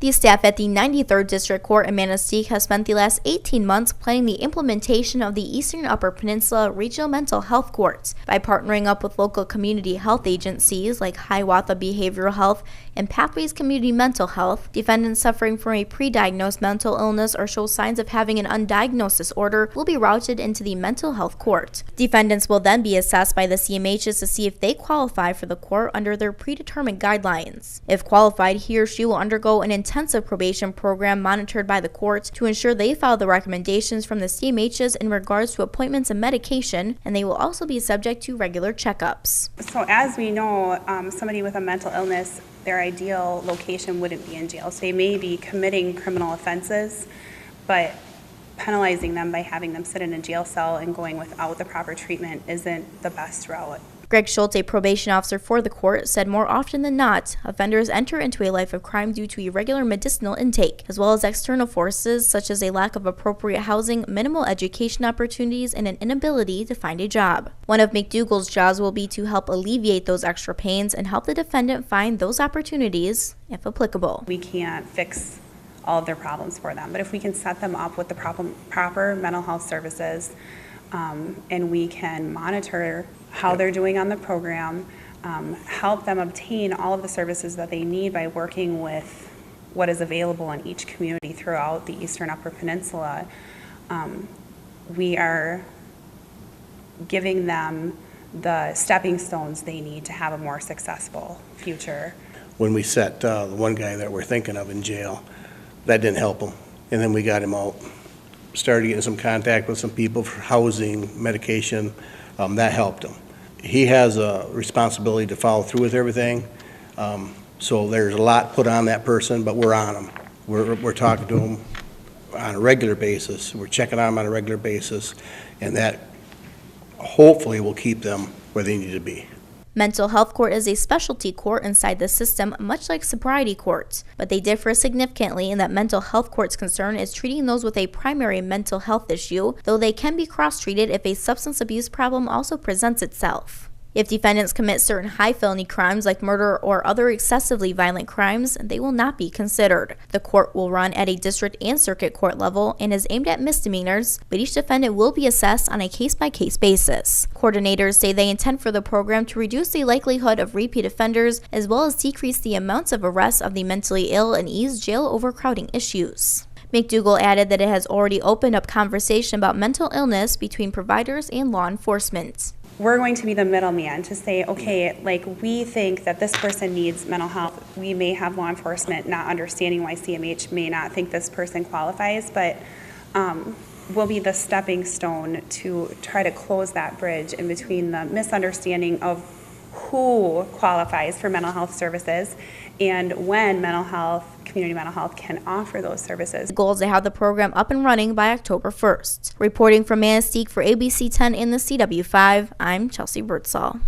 The staff at the 93rd District Court in Manistee has spent the last 18 months planning the implementation of the Eastern Upper Peninsula Regional Mental Health Courts by partnering up with local community health agencies like Hiawatha Behavioral Health and Pathways Community Mental Health. Defendants suffering from a pre-diagnosed mental illness or show signs of having an undiagnosed disorder will be routed into the mental health court. Defendants will then be assessed by the CMHs to see if they qualify for the court under their predetermined guidelines. If qualified, he or she will undergo an intensive probation program monitored by the courts to ensure they follow the recommendations from the CMHs in regards to appointments and medication, and they will also be subject to regular checkups. So as we know, somebody with a mental illness, their ideal location wouldn't be in jail. So they may be committing criminal offenses, but penalizing them by having them sit in a jail cell and going without the proper treatment isn't the best route. Greg Schultz, a probation officer for the court, said more often than not, offenders enter into a life of crime due to irregular medicinal intake, as well as external forces such as a lack of appropriate housing, minimal education opportunities, and an inability to find a job. One of McDougall's jobs will be to help alleviate those extra pains and help the defendant find those opportunities, if applicable. We can't fix all of their problems for them, but if we can set them up with the proper mental health services, and we can monitor how they're doing on the program, help them obtain all of the services that they need by working with what is available in each community throughout the Eastern Upper Peninsula. We are giving them the stepping stones they need to have a more successful future. When we set the one guy that we're thinking of in jail, that didn't help him. And then we got him out, started getting some contact with some people for housing, medication. That helped him. He has a responsibility to follow through with everything. So there's a lot put on that person, but we're on him. We're talking to him on a regular basis. We're checking on him on a regular basis, and that hopefully will keep them where they need to be. Mental health court is a specialty court inside the system, much like sobriety courts, but they differ significantly in that mental health court's concern is treating those with a primary mental health issue, though they can be cross-treated if a substance abuse problem also presents itself. If defendants commit certain high felony crimes like murder or other excessively violent crimes, they will not be considered. The court will run at a district and circuit court level and is aimed at misdemeanors, but each defendant will be assessed on a case-by-case basis. Coordinators say they intend for the program to reduce the likelihood of repeat offenders as well as decrease the amounts of arrests of the mentally ill and ease jail overcrowding issues. McDougall added that it has already opened up conversation about mental illness between providers and law enforcement. We're going to be the middleman to say, okay, like we think that this person needs mental health. We may have law enforcement not understanding why CMH may not think this person qualifies, but we'll be the stepping stone to try to close that bridge in between the misunderstanding of who qualifies for mental health services and when community mental health can offer those services. The goal is to have the program up and running by October 1st. Reporting from Manistee for ABC 10 and the CW5, I'm Chelsea Birdsall.